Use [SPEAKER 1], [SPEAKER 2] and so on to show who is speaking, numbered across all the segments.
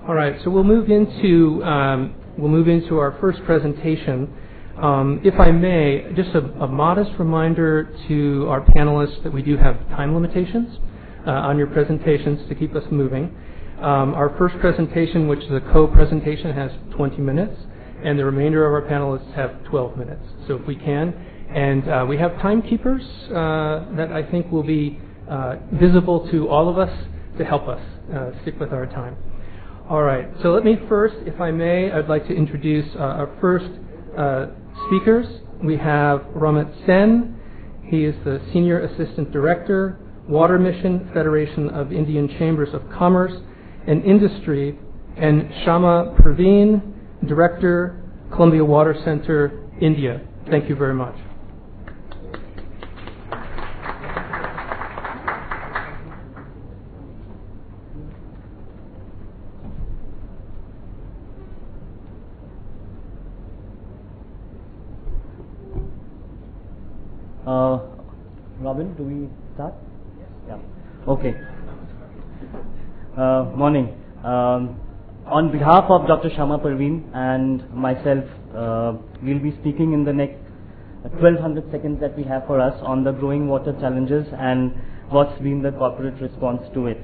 [SPEAKER 1] All right, so we'll move into our first presentation. If I may, just a modest reminder to our panelists that we do have time limitations on your presentations to keep us moving. Our first presentation, which is a co-presentation, has 20 minutes, and the remainder of our panelists have 12 minutes. So if we can, and we have timekeepers that I think will be visible to all of us to help us stick with our time. All right, so let me first, if I may, I'd like to introduce our first speakers. We have Romit. He is the Senior Assistant Director, Water Mission, Federation of Indian Chambers of Commerce and Industry, and Shama Perveen, Director, Columbia Water Center, India. Thank you very much.
[SPEAKER 2] Robin, do we start? Yes. Yeah. Okay. Morning. On behalf of Dr. Shama Perveen and myself, we'll be speaking in the next 1200 seconds that we have for us on the growing water challenges and what's been the corporate response to it.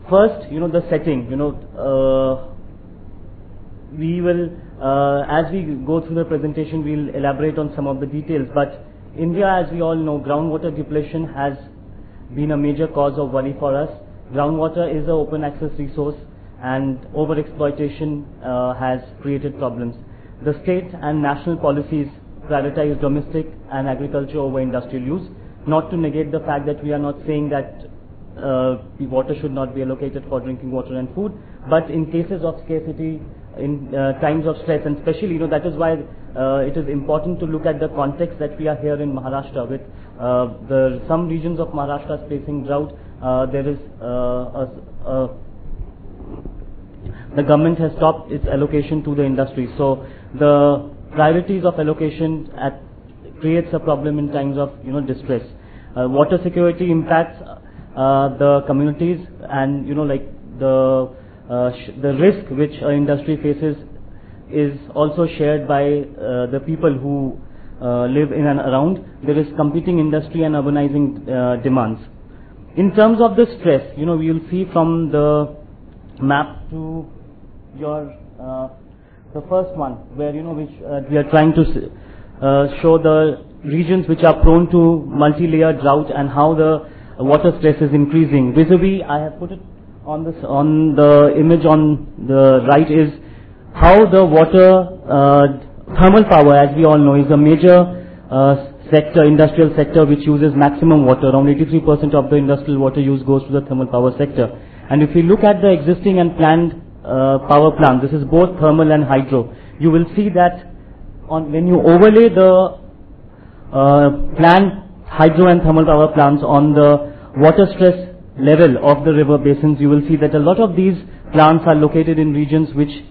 [SPEAKER 2] First, the setting. We will, as we go through the presentation, we'll elaborate on some of the details. But India, as we all know, groundwater depletion has been a major cause of worry for us. Groundwater is an open access resource, and overexploitation has created problems. The state and national policies prioritize domestic and agriculture over industrial use. Not to negate the fact that we are not saying that the water should not be allocated for drinking water and food, but in cases of scarcity, in times of stress, and especially, that is why it is important to look at the context that we are here in Maharashtra with some regions of Maharashtra facing drought. There is the government has stopped its allocation to the industry. So the priorities of allocation creates a problem in times of distress. Water security impacts the communities, and the risk which an industry faces is also shared by the people who live in and around. There is competing industry and urbanizing demands. In terms of the stress, we will see from the map to your the first one, where which we are trying to show the regions which are prone to multi-layer drought and how the water stress is increasing. Vis-a-vis, I have put it on the image on the right, is how the water thermal power, as we all know, is a major industrial sector which uses maximum water. Around 83% of the industrial water use goes to the thermal power sector. And if you look at the existing and planned power plant, this is both thermal and hydro, you will see that when you overlay the planned hydro and thermal power plants on the water stress level of the river basins, you will see that a lot of these plants are located in regions which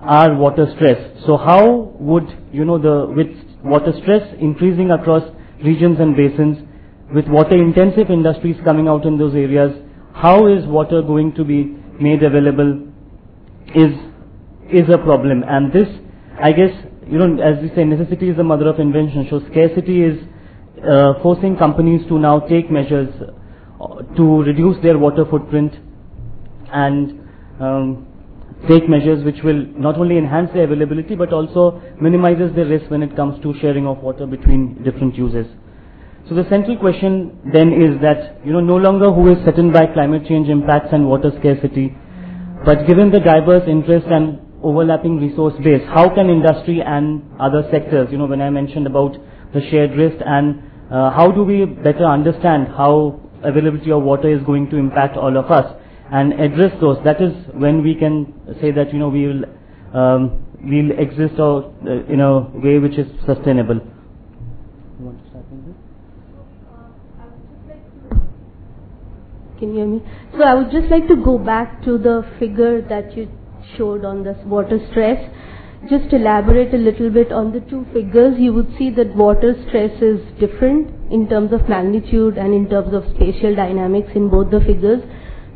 [SPEAKER 2] are water stressed. So how would, with water stress increasing across regions and basins, with water intensive industries coming out in those areas, how is water going to be made available is a problem. And this, I guess, as we say, necessity is the mother of invention. So scarcity is forcing companies to now take measures to reduce their water footprint and take measures which will not only enhance their availability but also minimizes the risk when it comes to sharing of water between different users. So the central question then is that, no longer who is threatened by climate change impacts and water scarcity, but given the diverse interest and overlapping resource base, how can industry and other sectors, when I mentioned about the shared risk, and how do we better understand how availability of water is going to impact all of us and address those? That is when we can say that we'll exist in a way which is sustainable. You want to start with this?
[SPEAKER 3] Can you hear me? So I would just like to go back to the figure that you showed on this water stress. Just elaborate a little bit on the two figures. You would see that water stress is different in terms of magnitude and in terms of spatial dynamics in both the figures.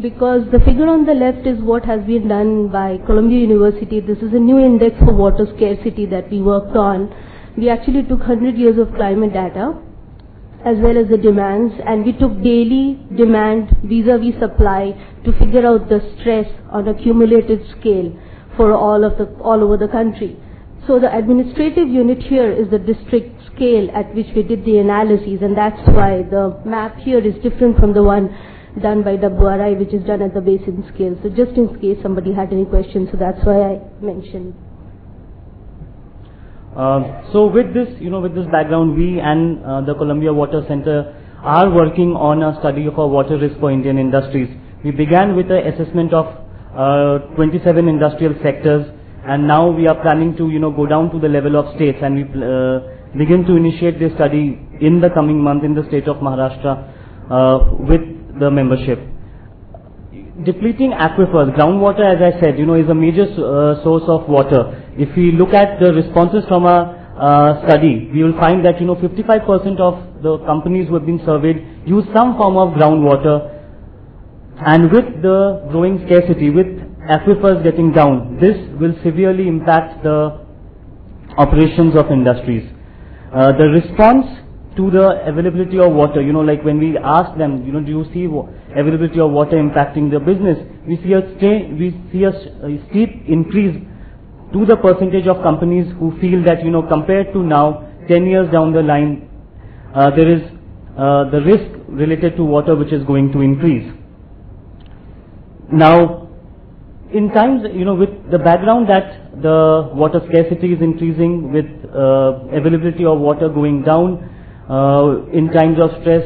[SPEAKER 3] because the figure on the left is what has been done by Columbia University. This is a new index for water scarcity that we worked on. We actually took 100 years of climate data as well as the demands, and we took daily demand vis-a-vis supply to figure out the stress on a cumulative scale for all over the country. So the administrative unit here is the district scale at which we did the analyses, and that's why the map here is different from the one done by WRI, which is done at the basin scale. So just in case somebody had any questions, so that's why I mentioned.
[SPEAKER 2] So with this, with this background, we and the Columbia Water Center are working on a study of water risk for Indian industries. We began with an assessment of 27 industrial sectors, and now we are planning to, go down to the level of states, and we begin to initiate this study in the coming month in the state of Maharashtra with the membership. Depleting aquifers, groundwater, as I said, is a major source of water. If we look at the responses from a study, we will find that 55% of the companies who have been surveyed use some form of groundwater, and with the growing scarcity, with aquifers getting down, this will severely impact the operations of industries. The response to the availability of water, like when we ask them, do you see availability of water impacting the business, we see a steep increase to the percentage of companies who feel that, compared to now, 10 years down the line, there is the risk related to water which is going to increase. Now, in times, with the background that the water scarcity is increasing, with availability of water going down, in times of stress,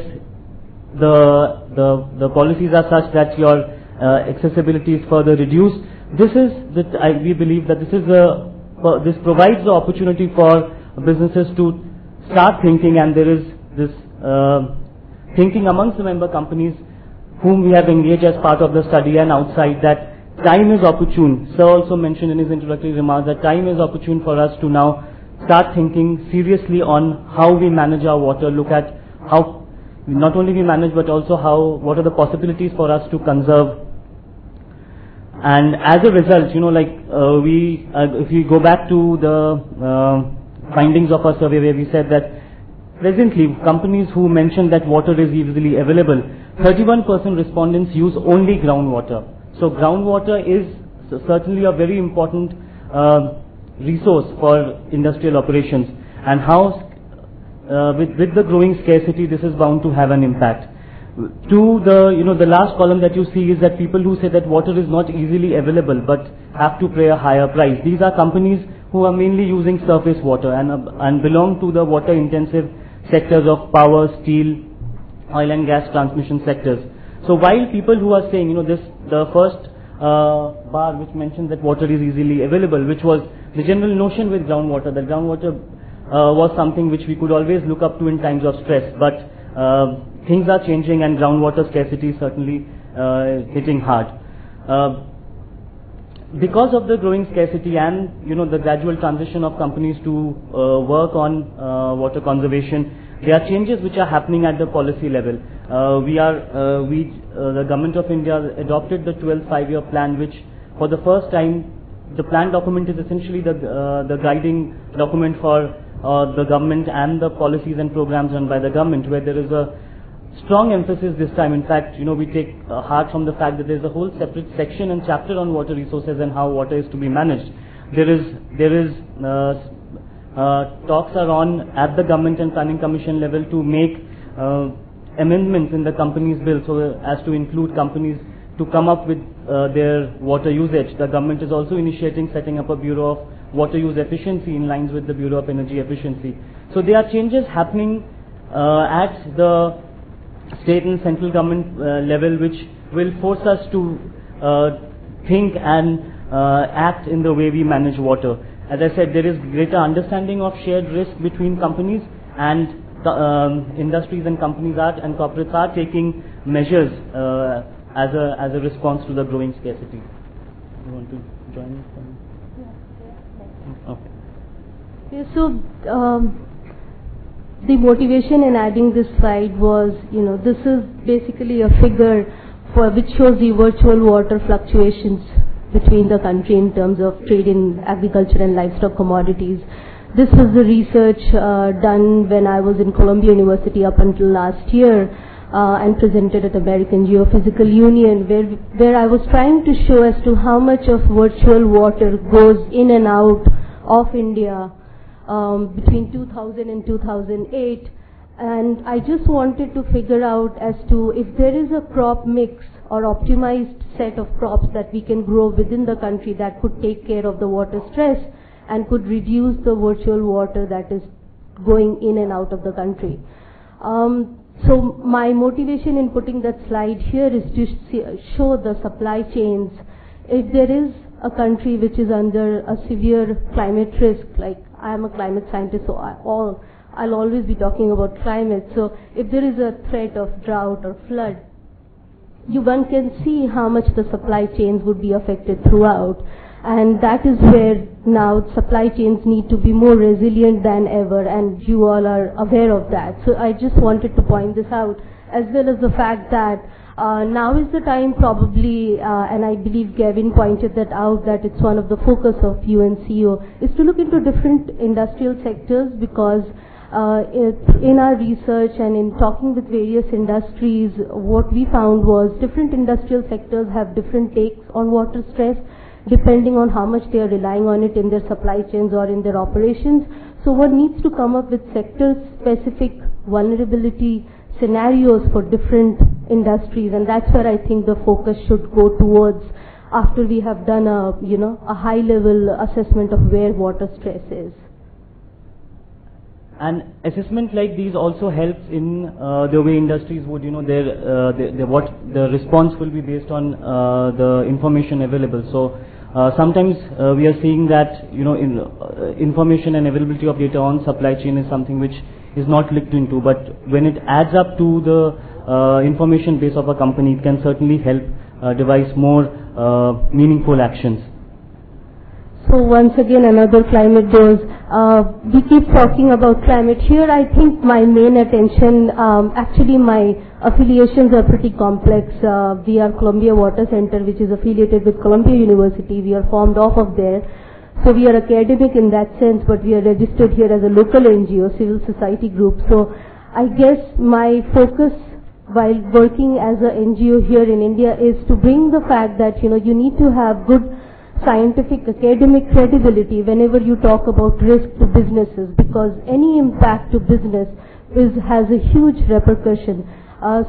[SPEAKER 2] the policies are such that your accessibility is further reduced. We believe that this provides the opportunity for businesses to start thinking, and there is this thinking amongst the member companies whom we have engaged as part of the study and outside, that time is opportune. Sir also mentioned in his introductory remarks that time is opportune for us to now start thinking seriously on how we manage our water, look at how not only we manage but also what are the possibilities for us to conserve. And as a result, if we go back to the findings of our survey, where we said that presently companies who mentioned that water is easily available, 31% respondents use only groundwater. So groundwater is certainly a very important resource for industrial operations, and how with the growing scarcity, this is bound to have an impact. To the last column that you see is that people who say that water is not easily available but have to pay a higher price. These are companies who are mainly using surface water and belong to the water intensive sectors of power, steel, oil and gas transmission sectors. So while people who are saying, the first bar which mentioned that water is easily available, which was the general notion with groundwater, that groundwater was something which we could always look up to in times of stress, but things are changing and groundwater scarcity is certainly hitting hard. Because of the growing scarcity and the gradual transition of companies to work on water conservation, there are changes which are happening at the policy level. The Government of India adopted the 12th five-year plan, which for the first time, the plan document is essentially the guiding document for the government and the policies and programs run by the government, where there is a strong emphasis this time. In fact, we take heart from the fact that there is a whole separate section and chapter on water resources and how water is to be managed. There is talks are on at the Government and Planning Commission level to make amendments in the companies bill so as to include companies to come up with their water usage. The government is also initiating setting up a Bureau of Water Use Efficiency in lines with the Bureau of Energy Efficiency. So there are changes happening at the state and central government level, which will force us to think and act in the way we manage water. As I said, there is greater understanding of shared risk between companies, and industries and companies and corporates are taking measures as a response to the growing scarcity. You want to join us? Okay.
[SPEAKER 3] Yeah, so the motivation in adding this slide was, this is basically a figure which shows the virtual water fluctuations between the country in terms of trade in agriculture and livestock commodities. This was the research done when I was in Columbia University up until last year and presented at American Geophysical Union, where I was trying to show as to how much of virtual water goes in and out of India between 2000 and 2008. And I just wanted to figure out as to if there is a crop mix or optimized set of crops that we can grow within the country that could take care of the water stress and could reduce the virtual water that is going in and out of the country. So my motivation in putting that slide here is to show the supply chains. If there is a country which is under a severe climate risk, like I am a climate scientist, so I'll always be talking about climate. So if there is a threat of drought or flood, one can see how much the supply chains would be affected throughout. And that is where now supply chains need to be more resilient than ever, and you all are aware of that. So I just wanted to point this out, as well as the fact that now is the time probably, and I believe Gavin pointed that out, that it's one of the focus of UNCO, is to look into different industrial sectors, because in our research and in talking with various industries, what we found was different industrial sectors have different takes on water stress, depending on how much they are relying on it in their supply chains or in their operations. So one needs to come up with sector-specific vulnerability scenarios for different industries, and that's where I think the focus should go towards after we have done a high-level assessment of where water stress is.
[SPEAKER 2] And assessment like these also helps in the way industries would, what the response will be based on the information available. So sometimes we are seeing that information and availability of data on supply chain is something which is not looked into, but when it adds up to the information base of a company, it can certainly help devise more meaningful actions.
[SPEAKER 3] So once again, another climate dose. We keep talking about climate. Here I think my main attention, actually my affiliations are pretty complex. We are Columbia Water Center, which is affiliated with Columbia University. We are formed off of there. So we are academic in that sense, but we are registered here as a local NGO, civil society group. So I guess my focus while working as an NGO here in India is to bring the fact that, you need to have good scientific academic credibility whenever you talk about risk to businesses, because any impact to business has a huge repercussion.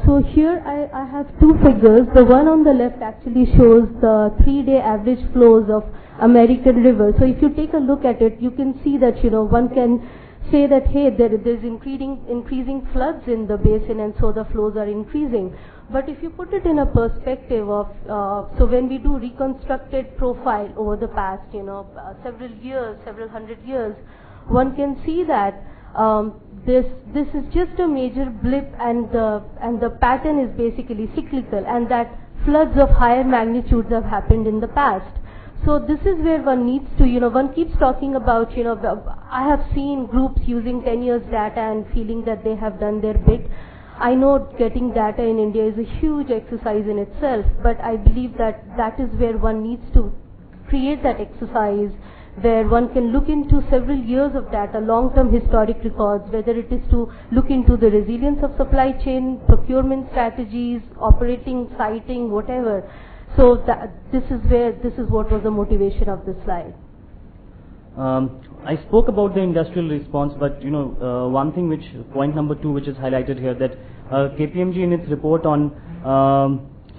[SPEAKER 3] So here I have two figures. The one on the left actually shows the 3-day average flows of American River. So if you take a look at it, you can see that one can say that, hey, there's increasing floods in the basin, and so the flows are increasing. But if you put it in a perspective of, so when we do reconstructed profile over the past, several years, several hundred years, one can see that this is just a major blip, and the pattern is basically cyclical, and that floods of higher magnitudes have happened in the past. So this is where one needs to, one keeps talking about, I have seen groups using 10 years data and feeling that they have done their bit. I know getting data in India is a huge exercise in itself, but I believe that is where one needs to create that exercise, where one can look into several years of data, long-term historic records, whether it is to look into the resilience of supply chain, procurement strategies, operating, siting, whatever. So this is what was the motivation of this slide.
[SPEAKER 2] I spoke about the industrial response, but one thing point number 2, which is highlighted here, that KPMG in its report on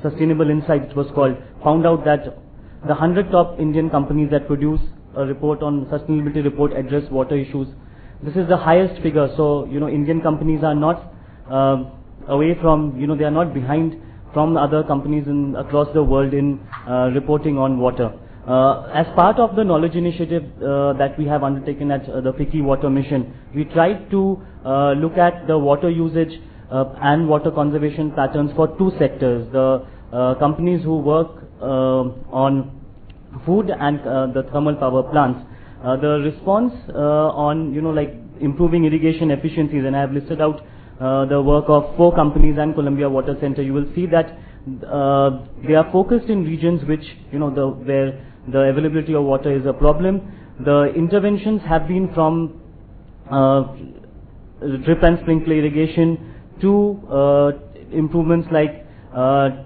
[SPEAKER 2] sustainable insights, it was called, found out that the 100 top Indian companies that produce a report on sustainability report address water issues. This is the highest figure. So Indian companies are not away from, they are not behind from other companies across the world in reporting on water. As part of the knowledge initiative that we have undertaken at the FICCI Water Mission, we tried to look at the water usage and water conservation patterns for 2 sectors. The companies who work on food and the thermal power plants. The response on, improving irrigation efficiencies, and I have listed out the work of 4 companies and Columbia Water Center. You will see that they are focused in regions which, where the availability of water is a problem. The interventions have been from drip and sprinkler irrigation to improvements like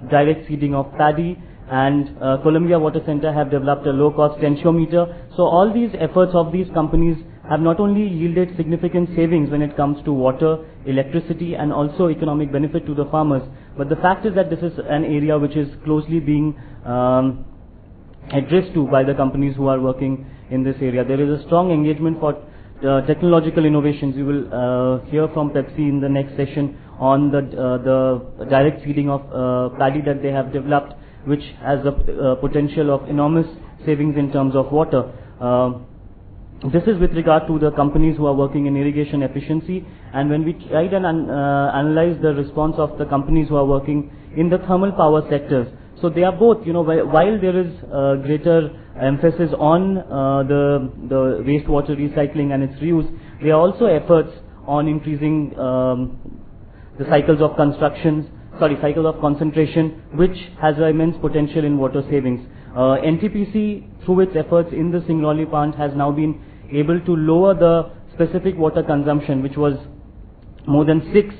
[SPEAKER 2] direct seeding of paddy, and Columbia Water Center have developed a low-cost tensiometer. So all these efforts of these companies have not only yielded significant savings when it comes to water, electricity, and also economic benefit to the farmers, but the fact is that this is an area which is closely being addressed to by the companies who are working in this area. There is a strong engagement for technological innovations. You will hear from Pepsi in the next session on the direct seeding of paddy that they have developed, which has a potential of enormous savings in terms of water. This is with regard to the companies who are working in irrigation efficiency, and when we tried and analyze the response of the companies who are working in the thermal power sectors, so they are both, while there is greater emphasis on the wastewater recycling and its reuse, there are also efforts on increasing the cycles of cycle of concentration, which has an immense potential in water savings. NTPC, through its efforts in the Singrauli plant, has now been able to lower the specific water consumption, which was more than 6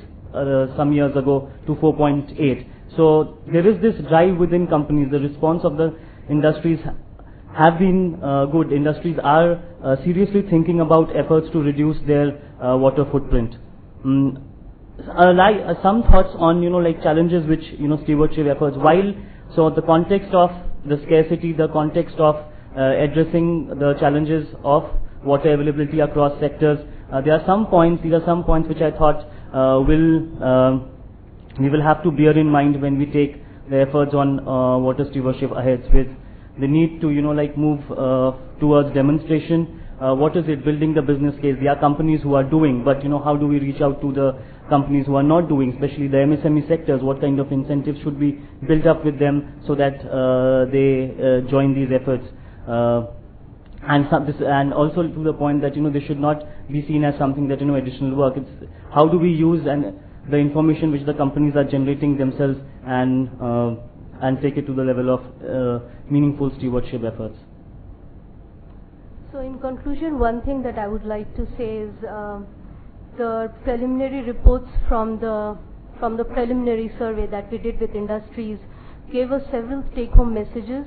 [SPEAKER 2] some years ago, to 4.8. So there is this drive within companies. The response of the industries have been good. Industries are seriously thinking about efforts to reduce their water footprint. Some thoughts on challenges which stewardship efforts. So the context of the scarcity, the context of addressing the challenges of water availability across sectors, there are some points. These are some points which I thought we will have to bear in mind when we take the efforts on water stewardship ahead, with the need to move towards demonstration. What is it? Building the business case. There are companies who are doing, but how do we reach out to the companies who are not doing, especially the MSME sectors? What kind of incentives should be built up with them so that they join these efforts? And also to the point that they should not be seen as something that additional work. It's how do we use the information which the companies are generating themselves and take it to the level of meaningful stewardship efforts.
[SPEAKER 3] So in conclusion, one thing that I would like to say is the preliminary reports from the preliminary survey that we did with industries gave us several take-home messages.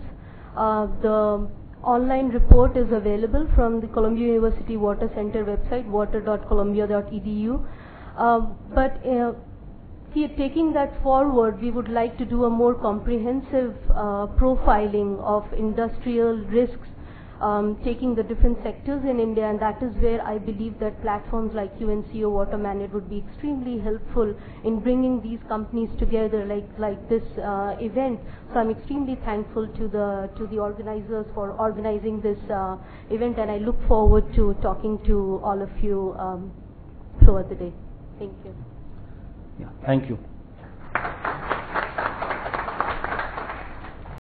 [SPEAKER 3] The online report is available from the Columbia University Water Center website, water.columbia.edu. But taking that forward, we would like to do a more comprehensive profiling of industrial risks, taking the different sectors in India, and that is where I believe that platforms like UNCO Water Mandate would be extremely helpful in bringing these companies together, like this event. So I'm extremely thankful to the organizers for organizing this event, and I look forward to talking to all of you throughout the day. Thank you.
[SPEAKER 2] Yeah, thank you.